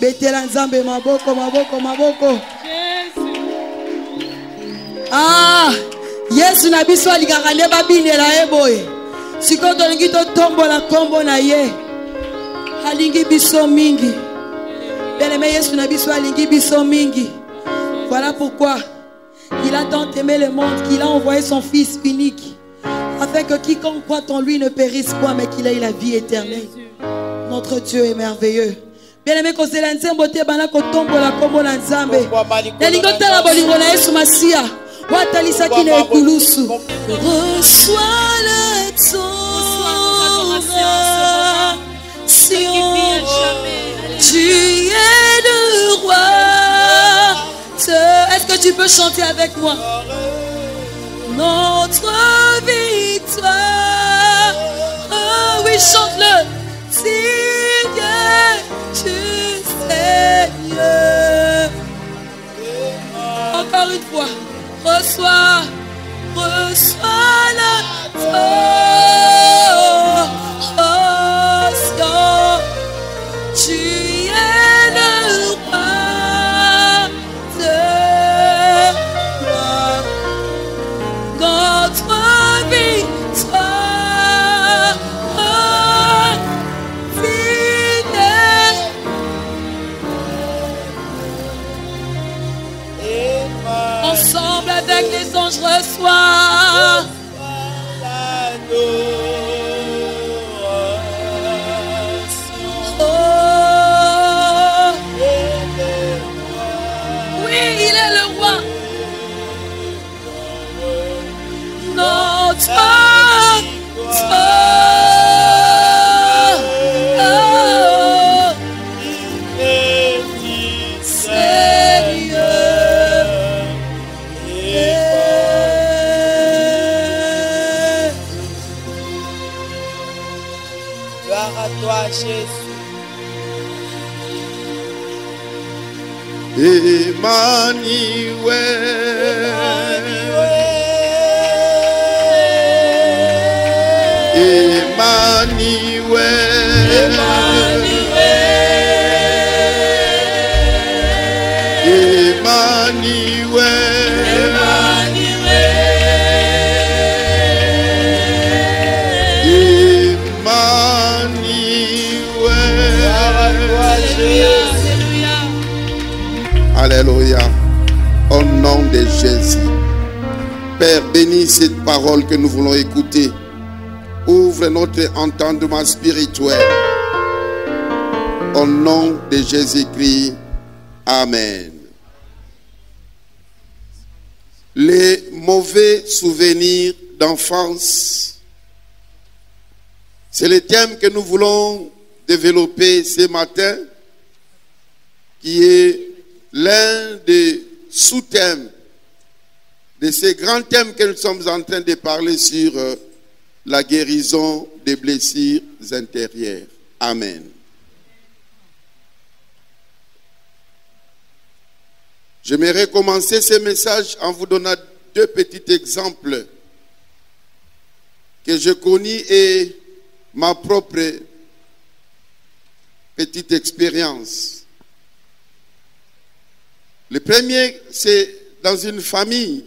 Betela nzambe maboko maboko maboko. Ah, Yesu na biso alingaka nde babinela eboye. Sikoyo tolingi totombola kombo na ye. Alingi biso mingi. Bien-aimé, Yesu na biso alingi biso mingi. Voilà pourquoi il a tant aimé le monde qu'il a envoyé son Fils unique, afin que quiconque croit en lui ne périsse point, mais qu'il ait la vie éternelle. Notre Dieu est merveilleux. Bien-aimé, kozela nzembo te bana kotombola kombo na nzambe. Nelingo tala bolingo na Yesu Masia. Watalisa kine ekulusu. Reçois le ton, Sion, tu es le roi. Est-ce que tu peux chanter avec moi? Notre victoire. Oh oui, chante-le. Seigneur, tu Seigneur. Encore une fois. Reçois le Sion. Tu es le roi de gloire. Notre victoire. Ensemble avec les anges, reçois oui, il est le roi. Notre Alléluia. Au nom de Jésus. Père, bénis cette parole que nous voulons écouter. Ouvre notre entendement spirituel. Au nom de Jésus-Christ. Amen. Les mauvais souvenirs d'enfance. C'est le thème que nous voulons développer ce matin, qui est l'un des sous-thèmes de ces grands thèmes que nous sommes en train de parler sur la guérison des blessures intérieures. Amen. J'aimerais commencer ce message en vous donnant deux petits exemples que je connais et ma propre petite expérience. Le premier, c'est dans une famille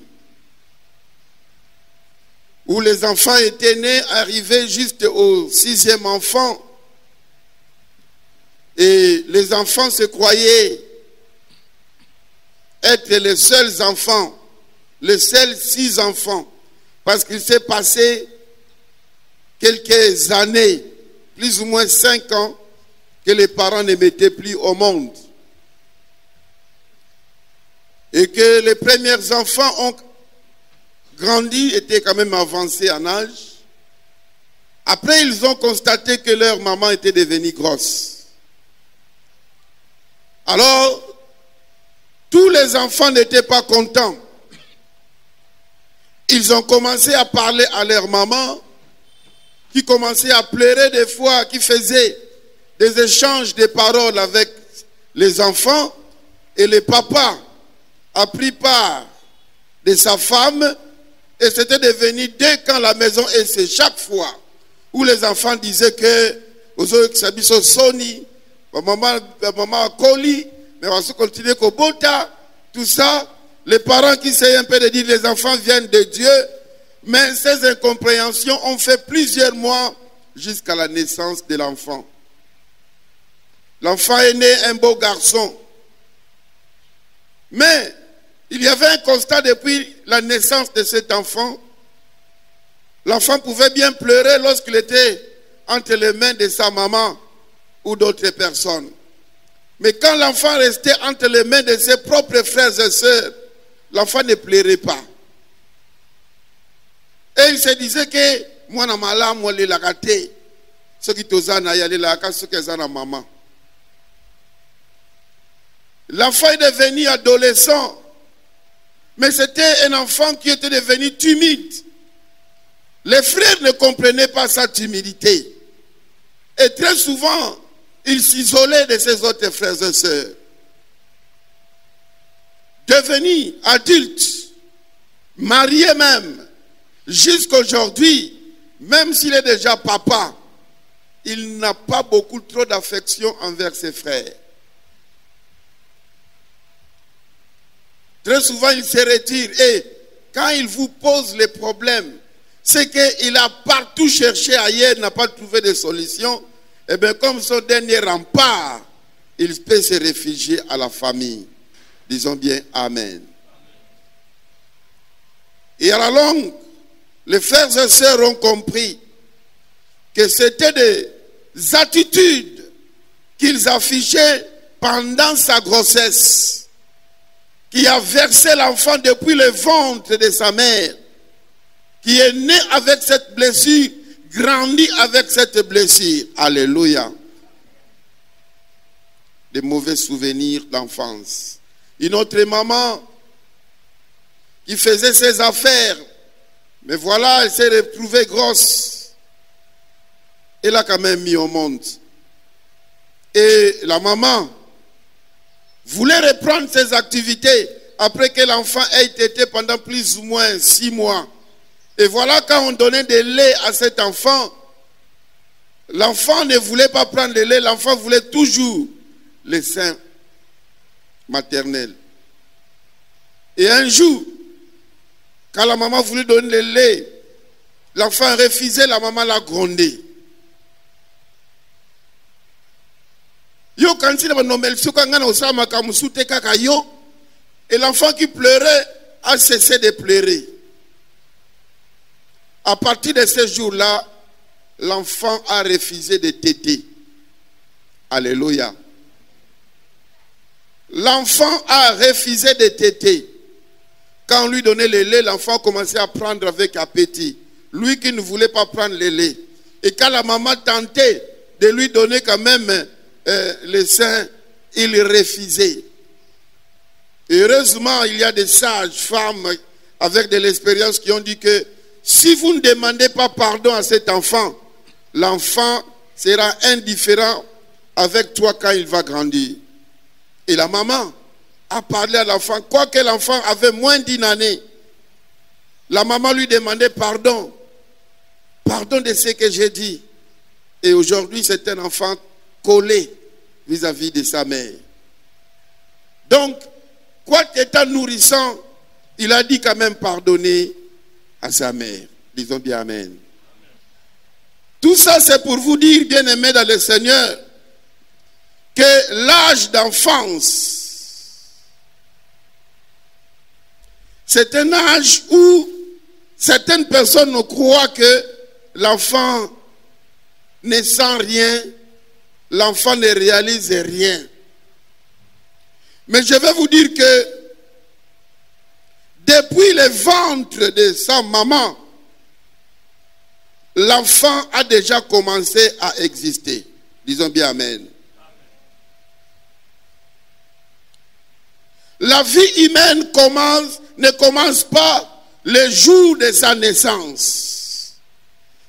où les enfants étaient nés, arrivaient juste au 6e enfant. Et les enfants se croyaient être les seuls enfants, les seuls 6 enfants. Parce qu'il s'est passé quelques années, plus ou moins 5 ans, que les parents ne mettaient plus au monde. Et que les premiers enfants ont grandi, étaient quand même avancés en âge. Après, ils ont constaté que leur maman était devenue grosse. Alors, tous les enfants n'étaient pas contents. Ils ont commencé à parler à leur maman, qui commençait à pleurer des fois, qui faisait des échanges de paroles avec les enfants, et le papa a pris part de sa femme, et c'était devenu deux camps la maison, et c'est chaque fois où les enfants disaient que Soni, maman Koli, mais on va continuer qu'au Bota, tout ça. Les parents qui essayent un peu de dire les enfants viennent de Dieu, mais ces incompréhensions ont fait plusieurs mois jusqu'à la naissance de l'enfant. L'enfant est né un beau garçon. Mais il y avait un constat depuis la naissance de cet enfant. L'enfant pouvait bien pleurer lorsqu'il était entre les mains de sa maman ou d'autres personnes. Mais quand l'enfant restait entre les mains de ses propres frères et sœurs, l'enfant ne pleurait pas. Et il se disait que moi, na malam, moi, les lagaté. Ceux qui t'osana, y aller là, ceux qui ont maman. L'enfant est devenu adolescent. Mais c'était un enfant qui était devenu timide. Les frères ne comprenaient pas sa timidité. Et très souvent, il s'isolait de ses autres frères et sœurs. Devenu adulte, marié même, jusqu'à aujourd'hui, même s'il est déjà papa, il n'a pas beaucoup trop d'affection envers ses frères. Très souvent, il se retire et quand il vous pose les problèmes, c'est qu'il a partout cherché ailleurs, n'a pas trouvé de solution. Et bien, comme son dernier rempart, il peut se réfugier à la famille. Disons bien Amen. Et à la longue, les frères et sœurs ont compris que c'était des attitudes qu'ils affichaient pendant sa grossesse, qui a versé l'enfant depuis le ventre de sa mère, qui est né avec cette blessure, grandi avec cette blessure. Alléluia. Des mauvais souvenirs d'enfance. Une autre maman qui faisait ses affaires, mais voilà, elle s'est retrouvée grosse. Elle a quand même mis au monde. Et la maman voulait reprendre ses activités après que l'enfant ait été pendant plus ou moins 6 mois. Et voilà, quand on donnait des laits à cet enfant, l'enfant ne voulait pas prendre le lait, l'enfant voulait toujours le sein maternel. Et un jour, quand la maman voulait donner le lait, l'enfant refusait, la maman l'a grondé. Et l'enfant qui pleurait a cessé de pleurer. À partir de ce jour-là, l'enfant a refusé de téter. Alléluia. L'enfant a refusé de téter. Quand on lui donnait le lait, l'enfant commençait à prendre avec appétit. Lui qui ne voulait pas prendre le lait. Et quand la maman tentait de lui donner quand même le sein, il refusait. Et heureusement, il y a des sages femmes avec de l'expérience qui ont dit que si vous ne demandez pas pardon à cet enfant, l'enfant sera indifférent avec toi quand il va grandir. Et la maman a parlé à l'enfant, quoique l'enfant avait moins d'1 année. La maman lui demandait pardon. Pardon de ce que j'ai dit. Et aujourd'hui, c'est un enfant collé vis-à-vis de sa mère. Donc, quoi qu'étant nourrissant, il a dit quand même pardonner à sa mère. Disons bien Amen. Tout ça, c'est pour vous dire, bien-aimés dans le Seigneur, que l'âge d'enfance, c'est un âge où certaines personnes croient que l'enfant ne sent rien, l'enfant ne réalise rien. Mais je vais vous dire que depuis le ventre de sa maman, l'enfant a déjà commencé à exister. Disons bien Amen. La vie humaine ne commence pas le jour de sa naissance.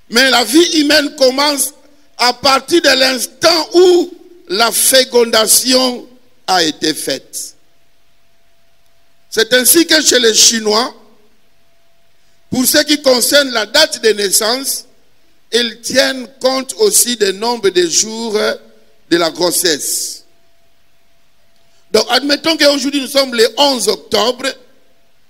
Mais la vie humaine commence à partir de l'instant où la fécondation a été faite. C'est ainsi que chez les Chinois, pour ce qui concerne la date de naissance, ils tiennent compte aussi du nombre de jours de la grossesse. Donc, admettons qu'aujourd'hui, nous sommes le 11 octobre.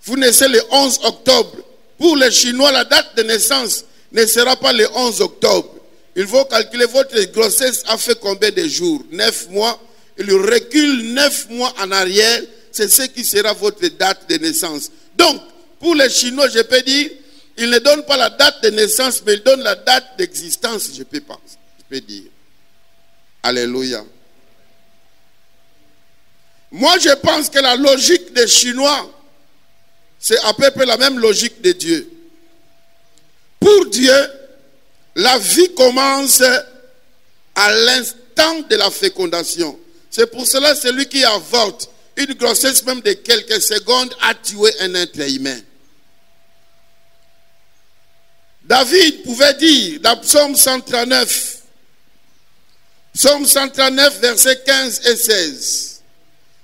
Vous naissez le 11 octobre. Pour les Chinois, la date de naissance ne sera pas le 11 octobre. Il faut calculer votre grossesse a fait combien de jours? 9 mois. Il recule 9 mois en arrière. C'est ce qui sera votre date de naissance. Donc, pour les Chinois, je peux dire, ils ne donnent pas la date de naissance, mais ils donnent la date d'existence, je peux dire. Alléluia. Moi, je pense que la logique des Chinois, c'est à peu près la même logique de Dieu. Pour Dieu, la vie commence à l'instant de la fécondation. C'est pour cela que celui qui avorte une grossesse même de quelques secondes a tué un être humain. David pouvait dire dans Psaume 139, Psaume 139, versets 15 et 16.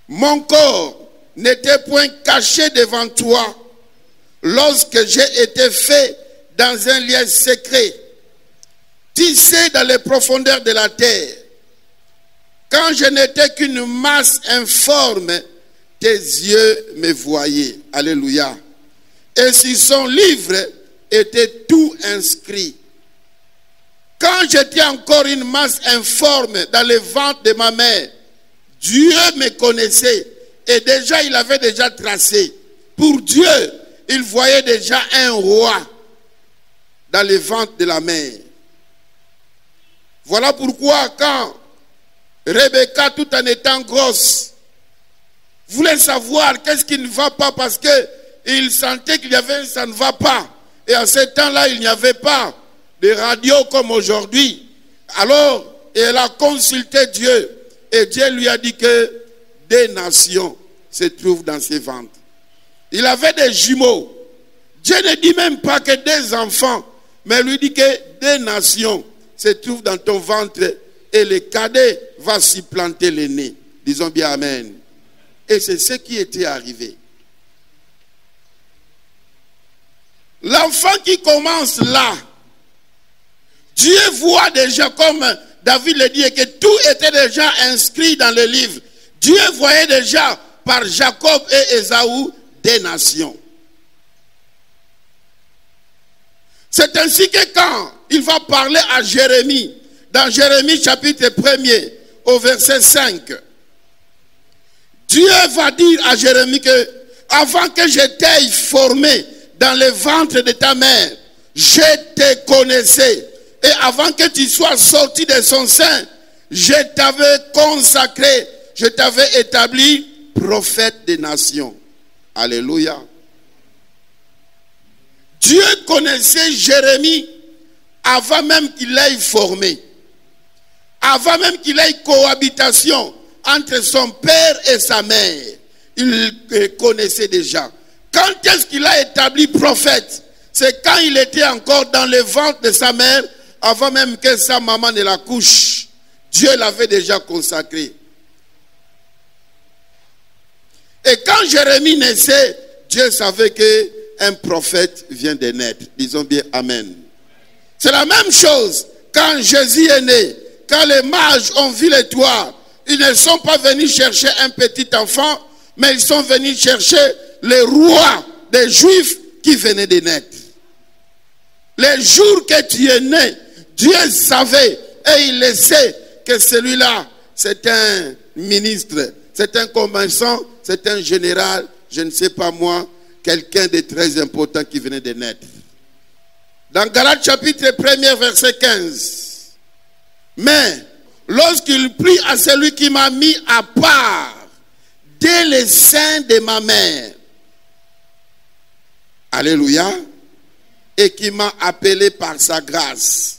Mon corps n'était point caché devant toi lorsque j'ai été fait dans un lieu secret, tissé dans les profondeurs de la terre. Quand je n'étais qu'une masse informe, tes yeux me voyaient. Alléluia. Et si son livre était tout inscrit. Quand j'étais encore une masse informe dans le ventre de ma mère, Dieu me connaissait et déjà il avait déjà tracé. Pour Dieu, il voyait déjà un roi dans le ventre de la mère. Voilà pourquoi quand Rebecca, tout en étant grosse, voulait savoir qu'est-ce qui ne va pas parce qu'il sentait qu'il y avait ça ne va pas. Et à ce temps-là, il n'y avait pas de radio comme aujourd'hui. Alors, elle a consulté Dieu. Et Dieu lui a dit que des nations se trouvent dans ses ventres. Il avait des jumeaux. Dieu ne dit même pas que des enfants, mais lui dit que des nations se trouvent dans ton ventre et le cadet va s'y planter le nez. Disons bien amen. Et c'est ce qui était arrivé. L'enfant qui commence là, Dieu voit déjà, comme David le dit, que tout était déjà inscrit dans le livre. Dieu voyait déjà par Jacob et Ésaü des nations. C'est ainsi que quand il va parler à Jérémie, dans Jérémie chapitre 1er, au verset 5, Dieu va dire à Jérémie que avant que je t'aie formé dans le ventre de ta mère, je te connaissais. Et avant que tu sois sorti de son sein, je t'avais consacré, je t'avais établi prophète des nations. Alléluia. Dieu connaissait Jérémie avant même qu'il l'ait formé. Avant même qu'il ait cohabitation entre son père et sa mère. Il connaissait déjà. Quand est-ce qu'il a établi prophète? C'est quand il était encore dans le ventre de sa mère, avant même que sa maman ne la couche. Dieu l'avait déjà consacré. Et quand Jérémie naissait, Dieu savait qu'un prophète vient de naître. Disons bien amen. C'est la même chose quand Jésus est né. Quand les mages ont vu l'étoile, ils ne sont pas venus chercher un petit enfant, mais ils sont venus chercher le roi des Juifs qui venait de naître. Les jours que tu es né, Dieu savait et il le sait que celui-là, c'est un ministre, c'est un commerçant, c'est un général, je ne sais pas moi, quelqu'un de très important qui venait de naître. Dans Galates chapitre 1er, verset 15. Mais lorsqu'il prie à celui qui m'a mis à part dès le sein de ma mère, alléluia, et qui m'a appelé par sa grâce.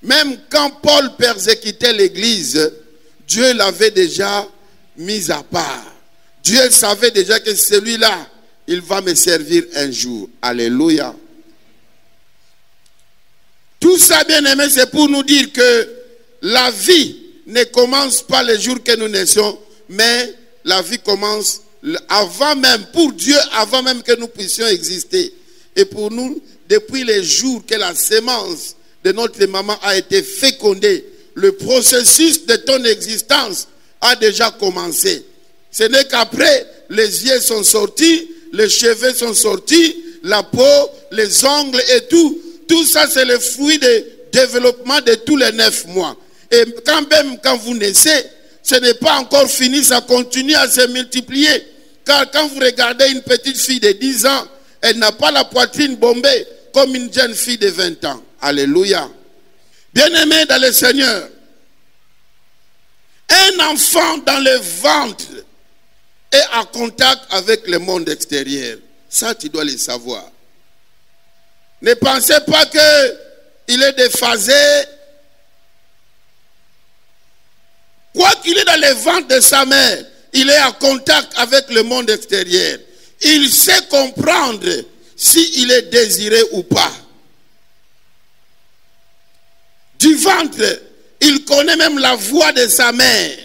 Même quand Paul persécutait l'église, Dieu l'avait déjà mis à part. Dieu savait déjà que celui-là, il va me servir un jour. Alléluia. Tout ça, bien aimé, c'est pour nous dire que la vie ne commence pas le jour que nous naissons, mais la vie commence avant même, pour Dieu, avant même que nous puissions exister. Et pour nous, depuis les jours que la sémence de notre maman a été fécondée, le processus de ton existence a déjà commencé. Ce n'est qu'après, les yeux sont sortis, les cheveux sont sortis, la peau, les ongles et tout. Tout ça, c'est le fruit du développement de tous les 9 mois. Et quand même, quand vous naissez, ce n'est pas encore fini, ça continue à se multiplier. Car quand vous regardez une petite fille de 10 ans, elle n'a pas la poitrine bombée comme une jeune fille de 20 ans. Alléluia. Bien-aimés dans le Seigneur, un enfant dans le ventre est en contact avec le monde extérieur. Ça, tu dois le savoir. Ne pensez pas qu'il est déphasé. Quoi qu'il est dans le ventre de sa mère, il est en contact avec le monde extérieur. Il sait comprendre s'il est désiré ou pas. Du ventre, il connaît même la voix de sa mère.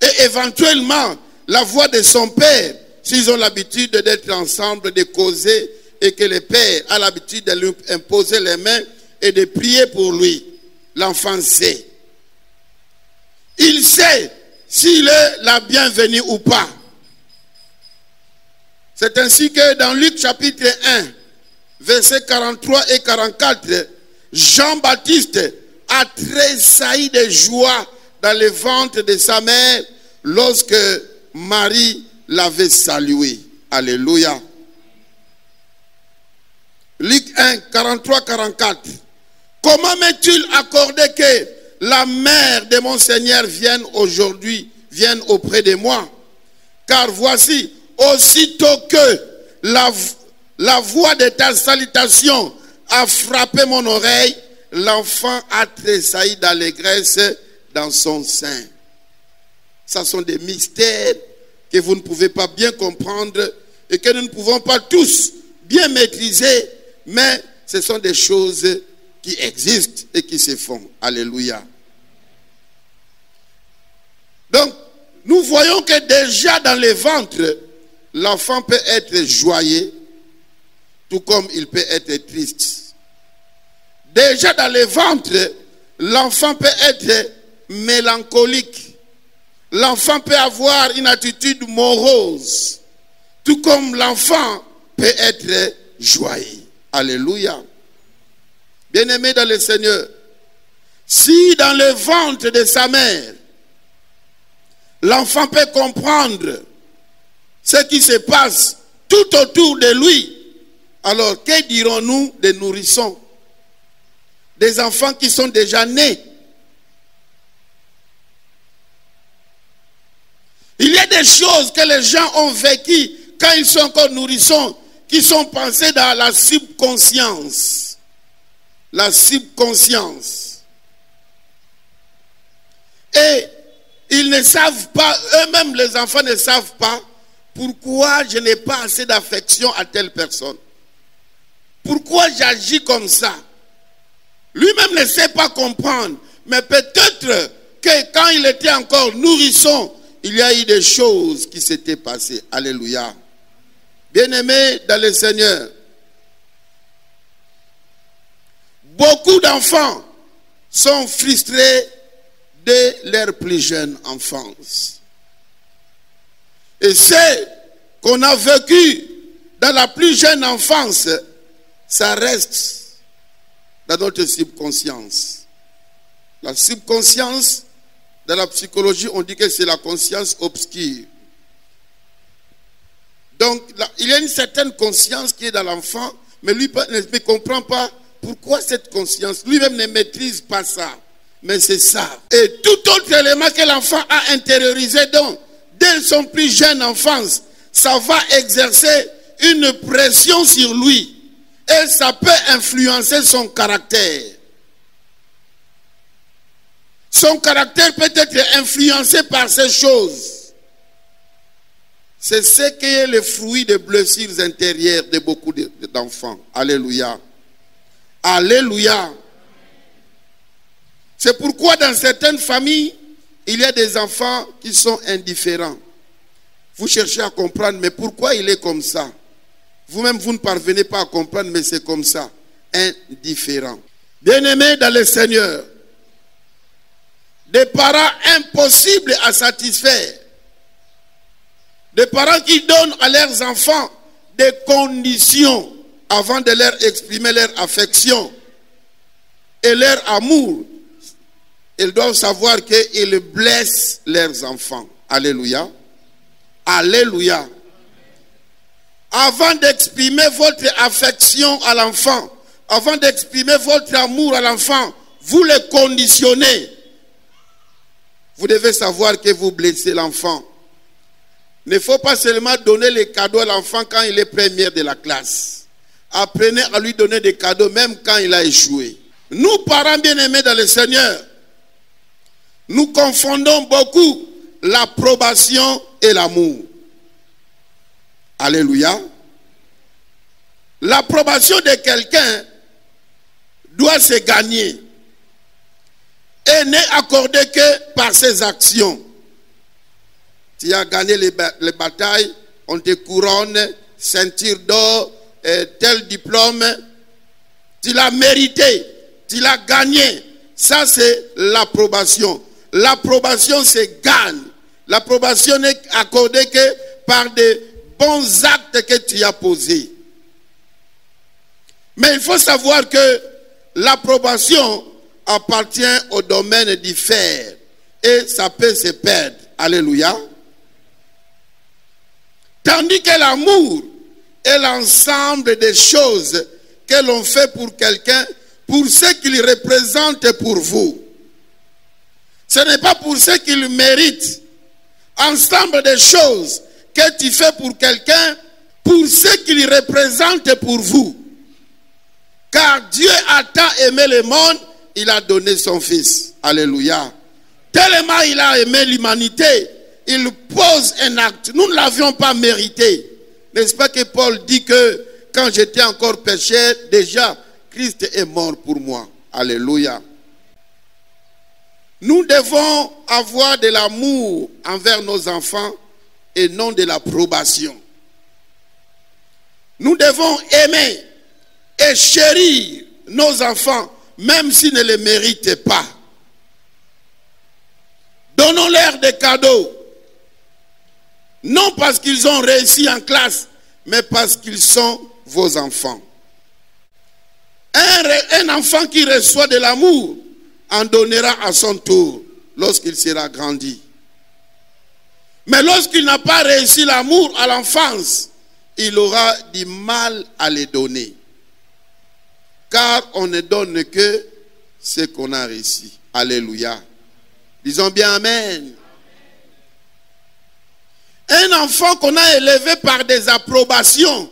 Et éventuellement, la voix de son père, s'ils ont l'habitude d'être ensemble, de causer, et que le père a l'habitude de lui imposer les mains et de prier pour lui. L'enfant sait. Il sait s'il est la bienvenue ou pas. C'est ainsi que dans Luc chapitre 1, versets 43 et 44, Jean-Baptiste a tressailli de joie dans le ventre de sa mère lorsque Marie l'avait salué. Alléluia. Luc 1, 43, 44. Comment m'est-il accordé que la mère de mon Seigneur vienne auprès de moi? Car voici, aussitôt que la voix de ta salutation a frappé mon oreille, l'enfant a tressailli d'allégresse dans son sein. Ce sont des mystères que vous ne pouvez pas bien comprendre et que nous ne pouvons pas tous bien maîtriser, mais ce sont des choses qui existent et qui se font. Alléluia. Donc, nous voyons que déjà dans le ventre, l'enfant peut être joyeux, tout comme il peut être triste. Déjà dans le ventre, l'enfant peut être mélancolique. L'enfant peut avoir une attitude morose, tout comme l'enfant peut être joyeux. Alléluia. Bien-aimé dans le Seigneur, si dans le ventre de sa mère, l'enfant peut comprendre ce qui se passe tout autour de lui, alors que dirons-nous des nourrissons, des enfants qui sont déjà nés? Il y a des choses que les gens ont vécues quand ils sont encore nourrissons, qui sont pensées dans la subconscience. La subconscience. Et ils ne savent pas, eux-mêmes les enfants ne savent pas pourquoi je n'ai pas assez d'affection à telle personne. Pourquoi j'agis comme ça? Lui-même ne sait pas comprendre. Mais peut-être que quand il était encore nourrisson, il y a eu des choses qui s'étaient passées. Alléluia. Bien-aimés dans le Seigneur, beaucoup d'enfants sont frustrés dès leur plus jeune enfance. Et ce qu'on a vécu dans la plus jeune enfance, ça reste dans notre subconscience. La subconscience, dans la psychologie, on dit que c'est la conscience obscure. Donc, il y a une certaine conscience qui est dans l'enfant, mais lui ne comprend pas pourquoi cette conscience. Lui-même ne maîtrise pas ça. Mais c'est ça. Et tout autre élément que l'enfant a intériorisé, donc, dès son plus jeune enfance, ça va exercer une pression sur lui. Et ça peut influencer son caractère. Son caractère peut être influencé par ces choses. C'est ce qui est le fruit des blessures intérieures de beaucoup d'enfants. Alléluia. Alléluia. C'est pourquoi dans certaines familles, il y a des enfants qui sont indifférents. Vous cherchez à comprendre, mais pourquoi il est comme ça? Vous-même, vous ne parvenez pas à comprendre, mais c'est comme ça. Indifférent. Bien-aimés dans le Seigneur, Des parents impossibles à satisfaire. Des parents qui donnent à leurs enfants des conditions avant de leur exprimer leur affection et leur amour. Ils doivent savoir qu'ils blessent leurs enfants. Alléluia. Alléluia. Avant d'exprimer votre affection à l'enfant, avant d'exprimer votre amour à l'enfant, vous le conditionnez. Vous devez savoir que vous blessez l'enfant. Il ne faut pas seulement donner les cadeaux à l'enfant quand il est premier de la classe. Apprenez à lui donner des cadeaux même quand il a échoué. Nous, parents bien-aimés dans le Seigneur, nous confondons beaucoup l'approbation et l'amour. Alléluia. L'approbation de quelqu'un doit se gagner et n'est accordée que par ses actions. Tu as gagné les batailles, on te couronne, ceinture d'or, tel diplôme. Tu l'as mérité, tu l'as gagné. Ça, c'est l'approbation. L'approbation se gagne. L'approbation n'est accordée que par des bons actes que tu as posés. Mais il faut savoir que l'approbation appartient au domaine du faire et ça peut se perdre. Alléluia. Tandis que l'amour est l'ensemble des choses que l'on fait pour quelqu'un, pour ce qu'il représente pour vous. Ce n'est pas pour ce qu'il mérite. Ensemble des choses que tu fais pour quelqu'un, pour ce qu'il représente pour vous. Car Dieu a tant aimé le monde, il a donné son Fils. Alléluia. Tellement il a aimé l'humanité, il pose un acte. Nous ne l'avions pas mérité. N'est-ce pas que Paul dit que quand j'étais encore pécheur, déjà Christ est mort pour moi. Alléluia. Nous devons avoir de l'amour envers nos enfants et non de l'approbation. Nous devons aimer et chérir nos enfants, même s'ils ne les méritent pas. Donnons-leur des cadeaux. Non parce qu'ils ont réussi en classe, mais parce qu'ils sont vos enfants. Un enfant qui reçoit de l'amour en donnera à son tour lorsqu'il sera grandi. Mais lorsqu'il n'a pas réussi l'amour à l'enfance, il aura du mal à les donner. Car on ne donne que ce qu'on a réussi. Alléluia. Disons bien Amen. Un enfant qu'on a élevé par des approbations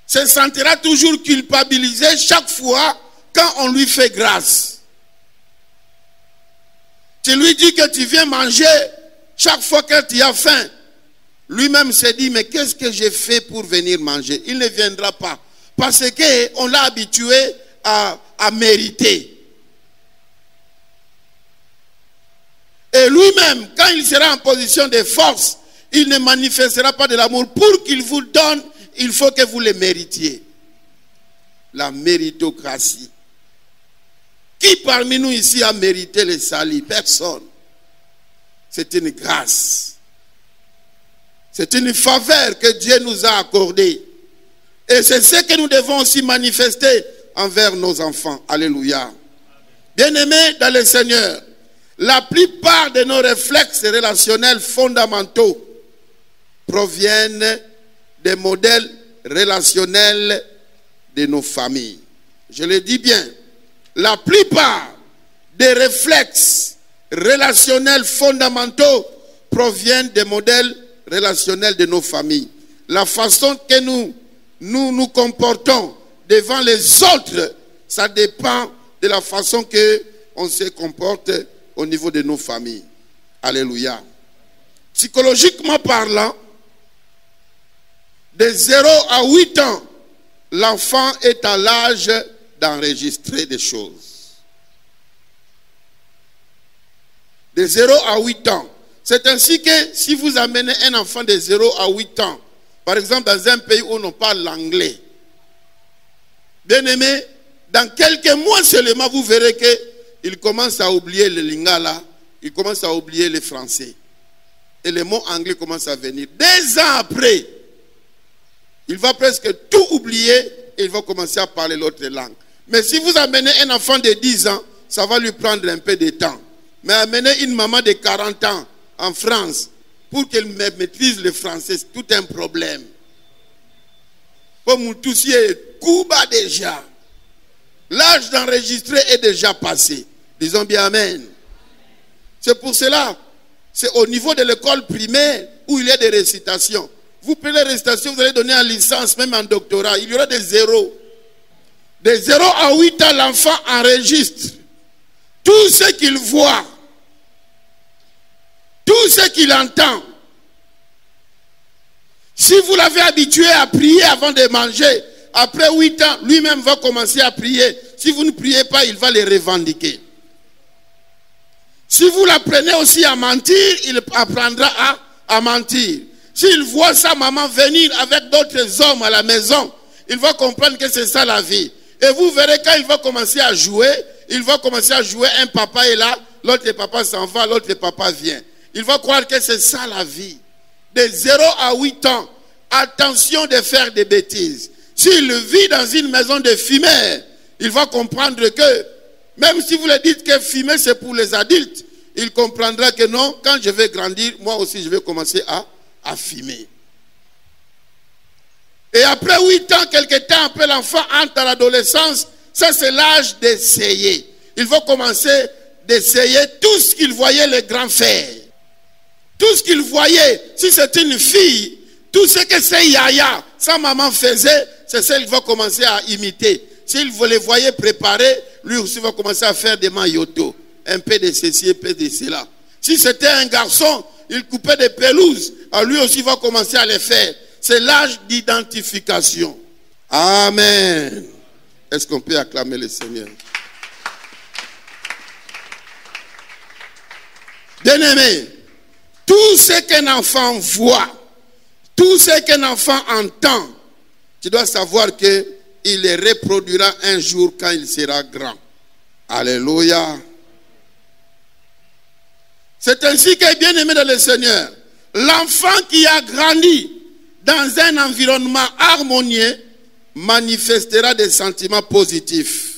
se sentira toujours culpabilisé chaque fois quand on lui fait grâce. Tu lui dis que tu viens manger chaque fois que tu as faim. Lui-même se dit, mais qu'est-ce que j'ai fait pour venir manger? Il ne viendra pas. Parce qu'on l'a habitué à mériter. Et lui-même, quand il sera en position de force, il ne manifestera pas de l'amour. Pour qu'il vous donne, il faut que vous le méritiez. La méritocratie. Qui parmi nous ici a mérité le salut? Personne. C'est une grâce. C'est une faveur que Dieu nous a accordée. Et c'est ce que nous devons aussi manifester envers nos enfants. Alléluia. Bien-aimés dans le Seigneur, la plupart de nos réflexes relationnels fondamentaux proviennent des modèles relationnels de nos familles. Je le dis bien, la plupart des réflexes relationnels fondamentaux proviennent des modèles relationnels de nos familles. La façon que nous comportons devant les autres, ça dépend de la façon que on se comporte au niveau de nos familles. Alléluia. Psychologiquement parlant, de 0 à 8 ans, l'enfant est à l'âge d'enregistrer des choses. De 0 à 8 ans. C'est ainsi que si vous amenez un enfant de 0 à 8 ans, par exemple dans un pays où on parle l'anglais, bien aimé, dans quelques mois seulement, vous verrez que il commence à oublier le lingala, il commence à oublier le français. Et les mots anglais commencent à venir. 2 ans après, il va presque tout oublier et il va commencer à parler l'autre langue. Mais si vous amenez un enfant de 10 ans, ça va lui prendre un peu de temps. Mais amener une maman de 40 ans en France pour qu'elle maîtrise le français, c'est tout un problème. Comme tout ce est Cuba déjà. L'âge d'enregistrer est déjà passé. Disons bien amen. C'est pour cela, c'est au niveau de l'école primaire où il y a des récitations. Vous prenez les récitations, vous allez donner en licence, même en doctorat. Il y aura des zéros. De 0 à 8 ans, l'enfant enregistre tout ce qu'il voit, tout ce qu'il entend. Si vous l'avez habitué à prier avant de manger, après 8 ans, lui-même va commencer à prier. Si vous ne priez pas, il va les revendiquer. Si vous l'apprenez aussi à mentir, il apprendra à mentir. S'il voit sa maman venir avec d'autres hommes à la maison, il va comprendre que c'est ça la vie. Et vous verrez quand il va commencer à jouer, un papa est là, l'autre papa s'en va, l'autre papa vient. Il va croire que c'est ça la vie. De 0 à 8 ans, attention de faire des bêtises. S'il vit dans une maison de fumeurs, il va comprendre que, même si vous lui dites que fumer c'est pour les adultes, il comprendra que non, quand je vais grandir, moi aussi je vais commencer à fumer. Et après 8 ans, quelques temps après l'enfant entre à l'adolescence, ça c'est l'âge d'essayer. Il va commencer d'essayer tout ce qu'il voyait les grands faire. Tout ce qu'il voyait, si c'est une fille, tout ce que c'est Yaya, sa maman faisait, c'est ça qu'il va commencer à imiter. S'il les voyait préparer, lui aussi va commencer à faire des maillotos. Un peu de ceci, un peu de cela. Si c'était un garçon, il coupait des pelouses, lui aussi va commencer à les faire. C'est l'âge d'identification. Amen. Est-ce qu'on peut acclamer le Seigneur? Bien-aimé, tout ce qu'un enfant voit, tout ce qu'un enfant entend, tu dois savoir qu'il les reproduira un jour quand il sera grand. Alléluia. C'est ainsi que, bien-aimé dans le Seigneur, l'enfant qui a grandi dans un environnement harmonieux manifestera des sentiments positifs.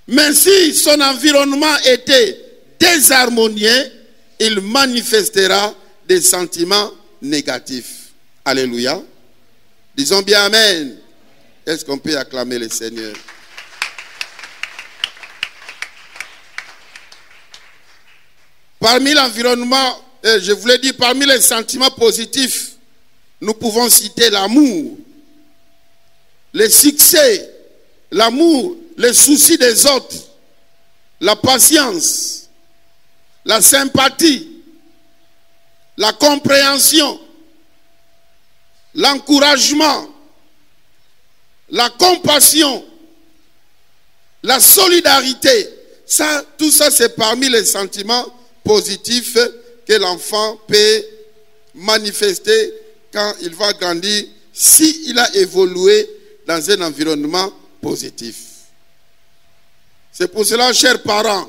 Mais si son environnement était désharmonieux, il manifestera des sentiments négatifs. Alléluia. Disons bien amen. Est-ce qu'on peut acclamer le Seigneur? Parmi l'environnement, je voulais dire, parmi les sentiments positifs, nous pouvons citer l'amour, le succès, l'amour, les soucis des autres, la patience, la sympathie, la compréhension, l'encouragement, la compassion, la solidarité. Ça, tout ça, c'est parmi les sentiments positifs que l'enfant peut manifester quand il va grandir, s'il a évolué dans un environnement positif. C'est pour cela, chers parents,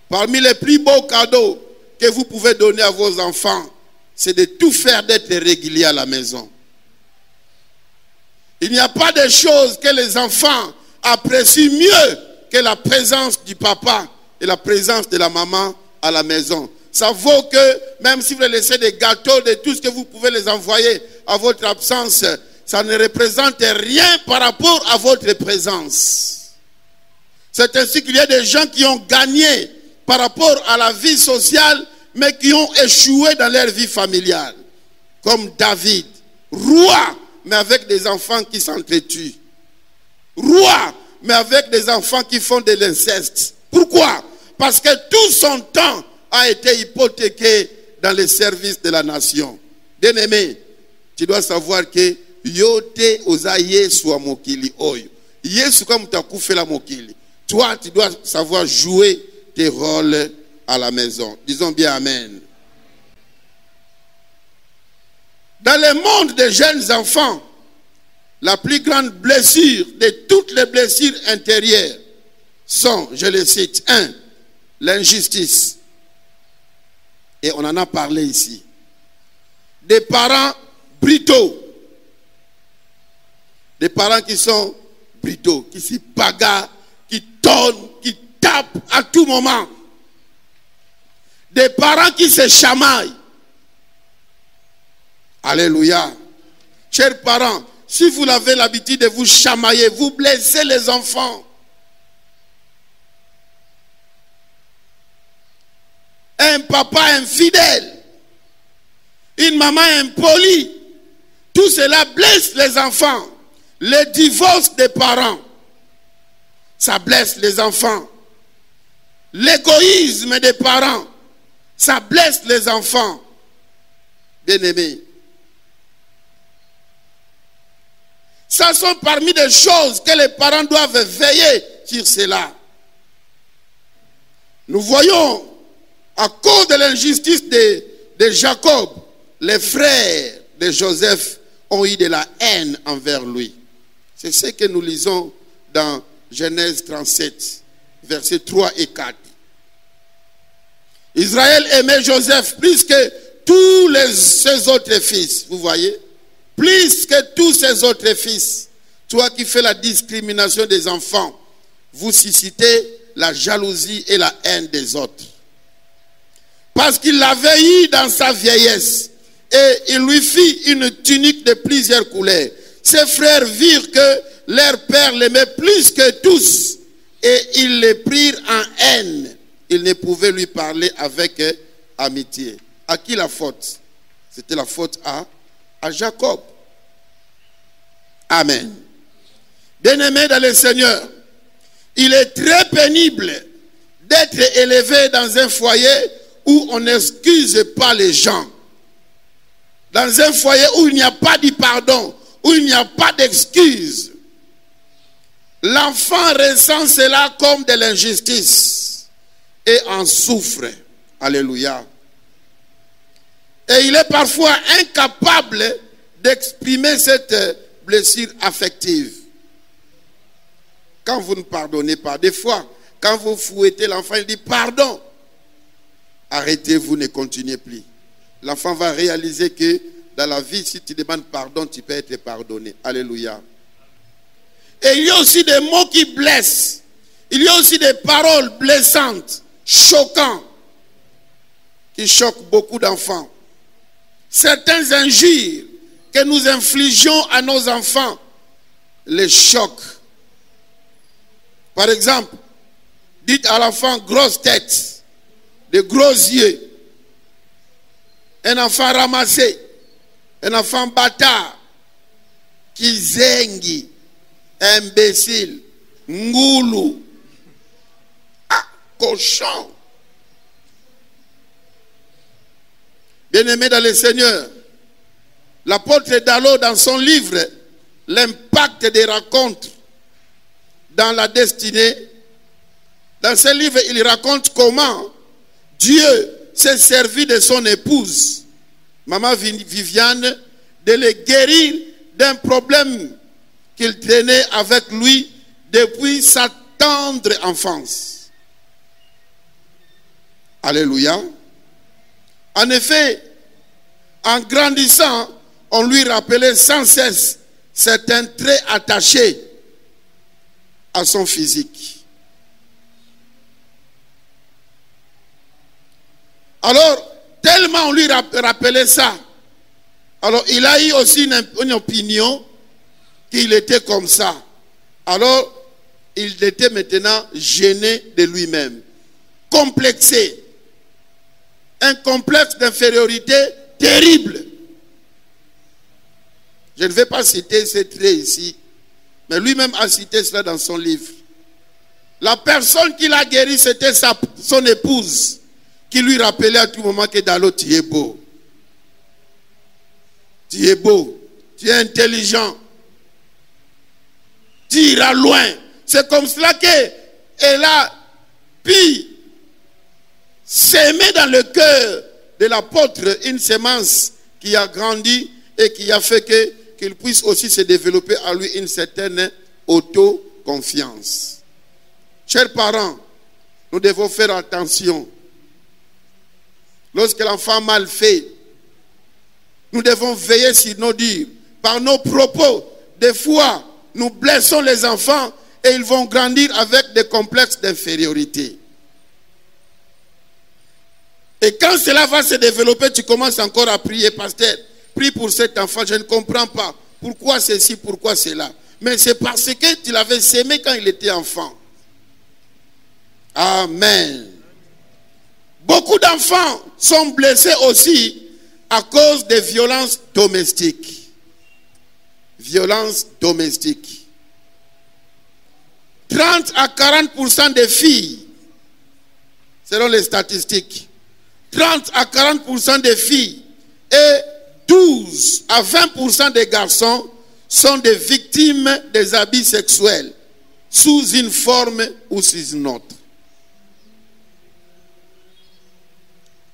parmi les plus beaux cadeaux que vous pouvez donner à vos enfants, c'est de tout faire d'être régulier à la maison. Il n'y a pas de choses que les enfants apprécient mieux que la présence du papa et la présence de la maman à la maison. Ça vaut que, même si vous les laissez des gâteaux, de tout ce que vous pouvez les envoyer à votre absence, ça ne représente rien par rapport à votre présence. C'est ainsi qu'il y a des gens qui ont gagné par rapport à la vie sociale, mais qui ont échoué dans leur vie familiale. Comme David, roi, mais avec des enfants qui s'entretuent. Roi, mais avec des enfants qui font de l'inceste. Pourquoi? Parce que tout son temps a été hypothéqué dans le service de la nation. Bien-aimé, tu dois savoir que yote oza Yesu wa mokili oyo. Yesu comme takufe la mokili. Toi, tu dois savoir jouer tes rôles à la maison. Disons bien amen. Dans le monde des jeunes enfants, la plus grande blessure de toutes les blessures intérieures sont, je le cite, 1. l'injustice. Et on en a parlé ici. Des parents brutaux. Des parents qui sont brutaux, qui s'y bagarrent, qui tonnent, qui tapent à tout moment. Des parents qui se chamaillent. Alléluia. Chers parents, si vous avez l'habitude de vous chamailler, vous blessez les enfants. Un papa infidèle, une maman impolie, tout cela blesse les enfants. Le divorce des parents, ça blesse les enfants. L'égoïsme des parents, ça blesse les enfants. Bien-aimés, ça sont parmi des choses que les parents doivent veiller sur cela. Nous voyons, à cause de l'injustice de Jacob, les frères de Joseph ont eu de la haine envers lui. C'est ce que nous lisons dans Genèse 37, versets 3 et 4. Israël aimait Joseph plus que tous ses autres fils. Vous voyez? Plus que tous ses autres fils. Toi qui fais la discrimination des enfants, vous suscitez la jalousie et la haine des autres. Parce qu'il l'avait eu dans sa vieillesse et il lui fit une tunique de plusieurs couleurs. Ses frères virent que leur père l'aimait plus que tous et ils le prirent en haine. Ils ne pouvaient lui parler avec amitié. À qui la faute? C'était la faute à Jacob. Amen. Bien-aimés dans le Seigneur, il est très pénible d'être élevé dans un foyer où on n'excuse pas les gens. Dans un foyer où il n'y a pas de pardon, où il n'y a pas d'excuse. L'enfant ressent cela comme de l'injustice et en souffre. Alléluia. Et il est parfois incapable d'exprimer cette blessure affective. Quand vous ne pardonnez pas, des fois, quand vous fouettez l'enfant, il dit pardon. Arrêtez, vous ne continuez plus. L'enfant va réaliser que dans la vie, si tu demandes pardon, tu peux être pardonné. Alléluia. Et il y a aussi des mots qui blessent. Il y a aussi des paroles blessantes, choquantes, qui choquent beaucoup d'enfants. Certains injures que nous infligeons à nos enfants les choquent. Par exemple, dites à l'enfant grosse tête, de gros yeux, un enfant ramassé, un enfant bâtard, kizengi, imbécile, ngoulou, cochon. Bien-aimé dans le Seigneur, l'apôtre Dallo, dans son livre L'impact des rencontres dans la destinée, dans ce livre, il raconte comment Dieu s'est servi de son épouse, Maman Viviane, de le guérir d'un problème qu'il traînait avec lui depuis sa tendre enfance. Alléluia. En effet, en grandissant, on lui rappelait sans cesse certains traits attachés à son physique. Alors, tellement on lui rappelait ça, alors il a eu aussi une opinion qu'il était comme ça. Alors, il était maintenant gêné de lui-même, complexé. Un complexe d'infériorité terrible. Je ne vais pas citer ces traits ici, mais lui-même a cité cela dans son livre. La personne qui l'a guéri, c'était son épouse, qui lui rappelait à tout moment que Dallo, tu es beau. Tu es beau, tu es intelligent, tu iras loin. C'est comme cela qu'elle a pu s'aimer dans le cœur de l'apôtre une semence qui a grandi et qui a fait qu'il puisse aussi se développer à lui une certaine autoconfiance. Chers parents, Nous devons faire attention. Lorsque l'enfant mal fait, nous devons veiller sur nos dires. Par nos propos, des fois, nous blessons les enfants et ils vont grandir avec des complexes d'infériorité. Et quand cela va se développer, tu commences encore à prier, pasteur, prie pour cet enfant, je ne comprends pas. Pourquoi ceci, pourquoi cela? Mais c'est parce que tu l'avais sémé quand il était enfant. Amen. Beaucoup d'enfants sont blessés aussi à cause des violences domestiques. Violences domestiques. 30 à 40% des filles, selon les statistiques, 30 à 40% des filles et 12 à 20% des garçons sont des victimes des abus sexuels sous une forme ou sous une autre.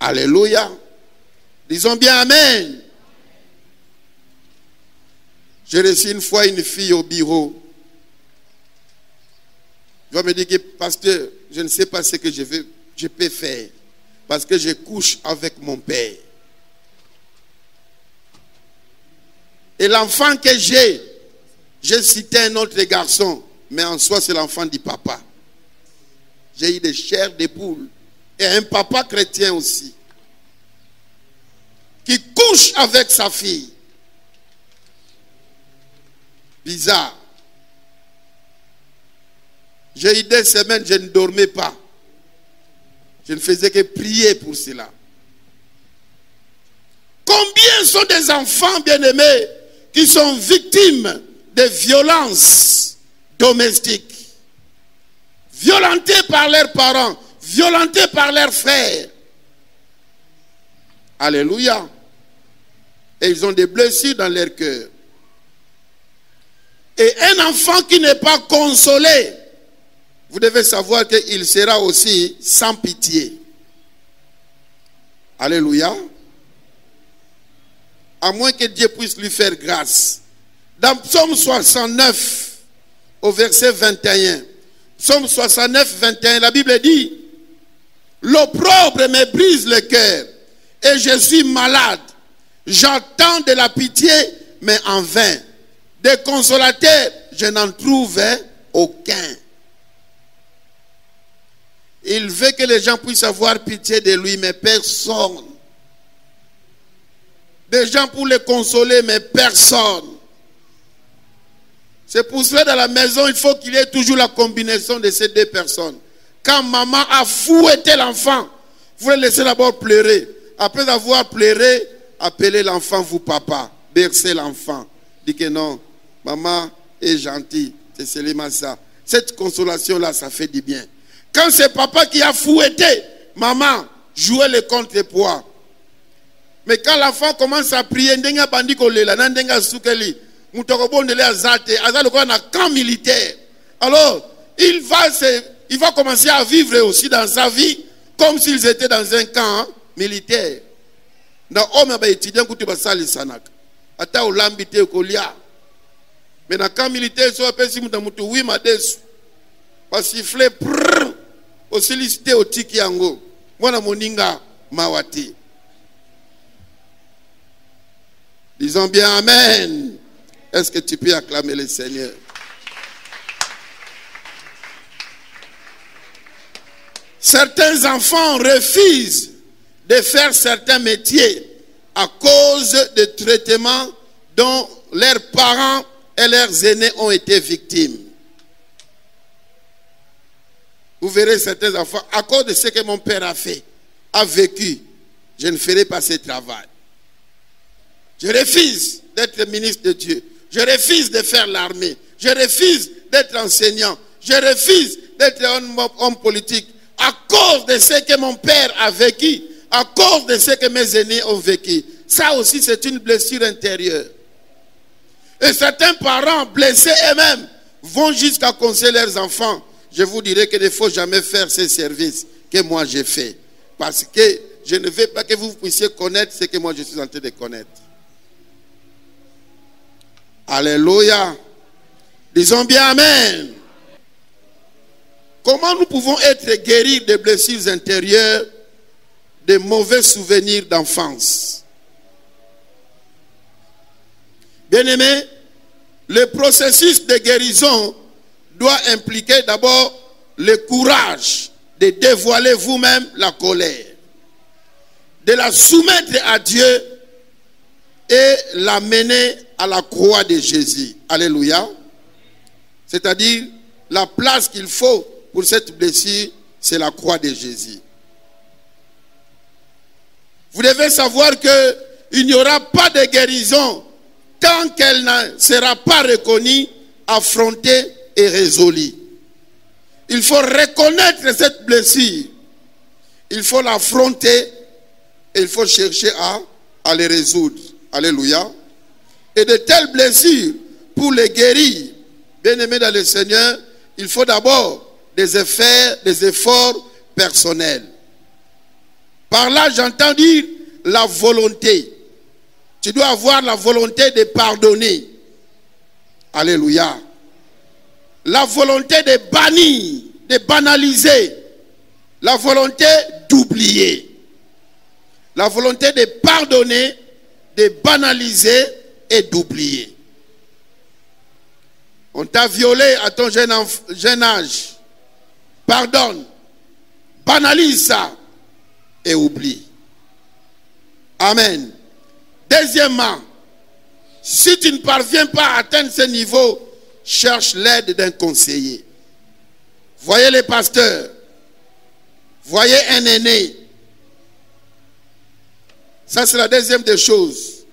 Alléluia. Disons bien Amen. J'ai reçu une fois une fille au bureau. Je me dis que pasteur, je ne sais pas ce que je peux faire parce que je couche avec mon père. Et l'enfant que j'ai cité un autre garçon, mais en soi c'est l'enfant du papa. J'ai eu des chairs de poule et un papa chrétien aussi qui couche avec sa fille. Bizarre. J'ai eu des semaines, je ne dormais pas. Je ne faisais que prier pour cela. Combien sont des enfants bien-aimés qui sont victimes de violences domestiques, violentés par leurs parents, violentés par leurs frères. Alléluia. Et ils ont des blessures dans leur cœur. Et un enfant qui n'est pas consolé, vous devez savoir qu'il sera aussi sans pitié. Alléluia. À moins que Dieu puisse lui faire grâce. Dans Psaume 69, au verset 21, Psaume 69, 21, la Bible dit: l'opprobre me brise le cœur et je suis malade. J'attends de la pitié, mais en vain. Des consolateurs, je n'en trouve aucun. Il veut que les gens puissent avoir pitié de lui, mais personne. Des gens pour les consoler, mais personne. C'est pour cela dans la maison, il faut qu'il y ait toujours la combinaison de ces deux personnes. Quand maman a fouetté l'enfant, vous le laissez d'abord pleurer. Après avoir pleuré, appelez l'enfant vous papa. Bercez l'enfant. Dites que non, maman est gentille. C'est seulement ça. Cette consolation-là, ça fait du bien. Quand c'est papa qui a fouetté, maman, jouez le contrepoids. Mais quand l'enfant commence à prier, ndenga bandi kolela, ndenga sukeli, mutokobondele azate, azale quoi na camp militaire. Alors, il va commencer à vivre aussi dans sa vie comme s'ils étaient dans un camp militaire. Dans homme ba étudiant kuti basali sanaka. Ata olambite kolia. Mais dans camp militaire so apesi mutu wi madesu. Ba siffler au sollicité au tiki yango. Mwana moninga mawati. Disons bien Amen. Est-ce que tu peux acclamer le Seigneur? Certains enfants refusent de faire certains métiers à cause de traitements dont leurs parents et leurs aînés ont été victimes. Vous verrez certains enfants, à cause de ce que mon père a fait, a vécu, je ne ferai pas ce travail. Je refuse d'être ministre de Dieu. Je refuse de faire l'armée. Je refuse d'être enseignant. Je refuse d'être un homme politique. À cause de ce que mon père a vécu, à cause de ce que mes aînés ont vécu. Ça aussi, c'est une blessure intérieure. Et certains parents blessés eux-mêmes vont jusqu'à conseiller leurs enfants. Je vous dirai qu'il ne faut jamais faire ces services que moi j'ai fait. Parce que je ne veux pas que vous puissiez connaître ce que moi je suis en train de connaître. Alléluia. Disons bien Amen. Comment nous pouvons être guéris des blessures intérieures, des mauvais souvenirs d'enfance? Bien-aimés, le processus de guérison doit impliquer d'abord le courage de dévoiler vous-même la colère, de la soumettre à Dieu et la mener à la croix de Jésus. Alléluia. C'est-à-dire, la place qu'il faut pour cette blessure, c'est la croix de Jésus. Vous devez savoir qu'il n'y aura pas de guérison tant qu'elle ne sera pas reconnue, affrontée et résolue. Il faut reconnaître cette blessure. Il faut l'affronter et il faut chercher à les résoudre. Alléluia. Et de telles blessures, pour les guérir, bien-aimés dans le Seigneur, il faut d'abord des efforts personnels. Par là, j'entends dire la volonté. Tu dois avoir la volonté de pardonner. Alléluia. La volonté de bannir, de banaliser. La volonté d'oublier. La volonté de pardonner, de banaliser et d'oublier. On t'a violé à ton jeune âge. Pardonne. Banalise ça et oublie. Amen. Deuxièmement, si tu ne parviens pas à atteindre ce niveau, cherche l'aide d'un conseiller. Voyez les pasteurs. Voyez un aîné. Ça, c'est la deuxième des choses.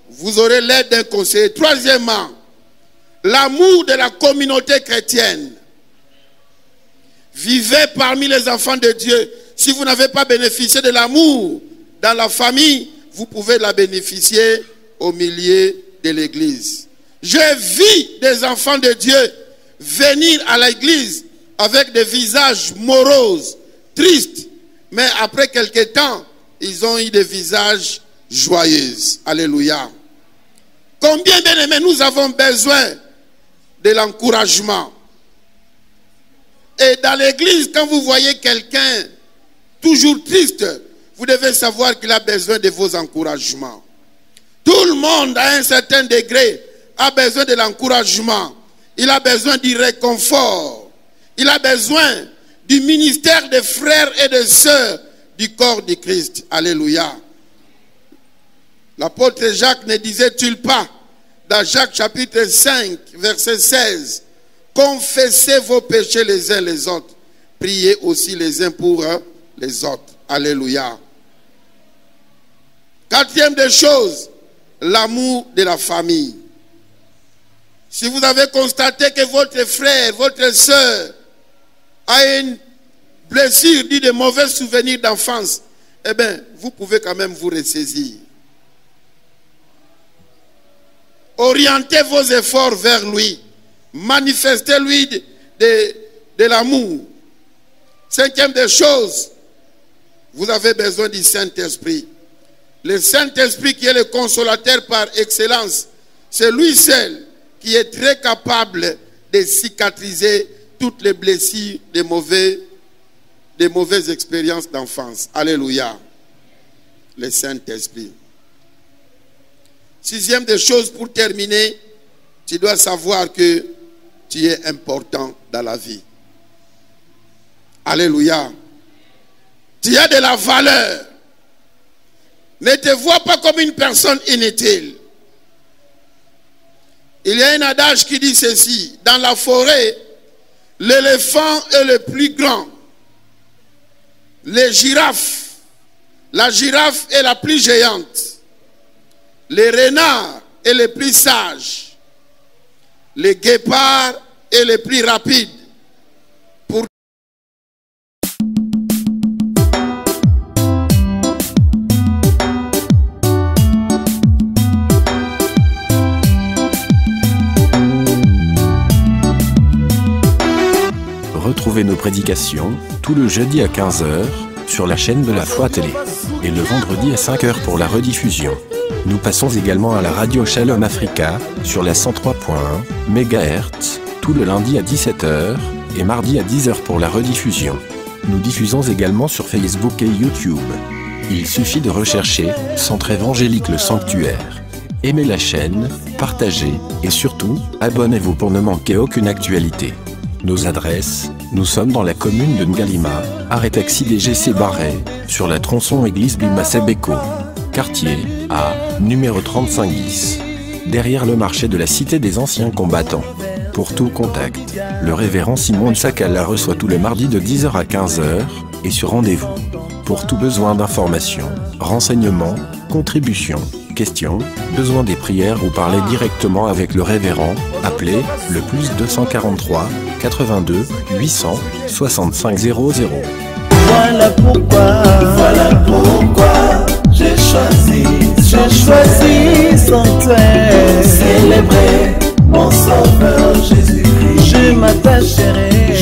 Vous aurez l'aide d'un conseiller. Troisièmement, l'amour de la communauté chrétienne. Vivez parmi les enfants de Dieu. Si vous n'avez pas bénéficié de l'amour dans la famille, vous pouvez la bénéficier au milieu de l'église. Je vis des enfants de Dieu venir à l'église avec des visages moroses, tristes, mais après quelque temps, ils ont eu des visages joyeux. Alléluia. Combien, bien aimés, nous avons besoin de l'encouragement. Et dans l'église, quand vous voyez quelqu'un toujours triste, vous devez savoir qu'il a besoin de vos encouragements. Tout le monde, à un certain degré, a besoin de l'encouragement. Il a besoin du réconfort. Il a besoin du ministère des frères et des sœurs du corps du Christ. Alléluia. L'apôtre Jacques ne disait-il pas, dans Jacques chapitre 5, verset 16, confessez vos péchés les uns les autres, priez aussi les uns pour les autres. Alléluia. Quatrième des choses, l'amour de la famille. Si vous avez constaté que votre frère, votre soeur a une blessure, dit de mauvais souvenirs d'enfance, eh bien, vous pouvez quand même vous ressaisir. Orientez vos efforts vers lui. Manifestez-lui de l'amour. Cinquième des choses, vous avez besoin du Saint-Esprit. Le Saint-Esprit qui est le consolateur par excellence, c'est lui seul qui est très capable de cicatriser toutes les blessures des mauvaises expériences d'enfance. Alléluia. Le Saint-Esprit. Sixième des choses pour terminer, tu dois savoir que tu es important dans la vie. Alléluia. Tu as de la valeur. Ne te vois pas comme une personne inutile. Il y a un adage qui dit ceci. Dans la forêt, l'éléphant est le plus grand. La girafe est la plus géante. Le renard est le plus sage. Le guépard est le plus rapide. Retrouvez nos prédications tout le jeudi à 15h sur la chaîne de la Foi Télé et le vendredi à 5h pour la rediffusion. Nous passons également à la radio Shalom Africa sur la 103.1 MHz tout le lundi à 17h et mardi à 10h pour la rediffusion. Nous diffusons également sur Facebook et YouTube. Il suffit de rechercher Centre évangélique le Sanctuaire. Aimez la chaîne, partagez et surtout, abonnez-vous pour ne manquer aucune actualité. Nos adresses, nous sommes dans la commune de Ngalima, arrêt taxi DGC Barret, sur la tronçon église Bimasebeko. Quartier A, numéro 3510. Derrière le marché de la cité des anciens combattants. Pour tout contact, le révérend Simon Nsakala reçoit tous les mardis de 10h à 15h et sur rendez-vous. Pour tout besoin d'informations, renseignements, contributions, questions, besoin des prières ou parler directement avec le révérend, appelez le +243 82 800 65 00. Voilà pourquoi j'ai choisi Sanctuaire, célébrer mon Sauveur Jésus-Christ. Je m'attacherai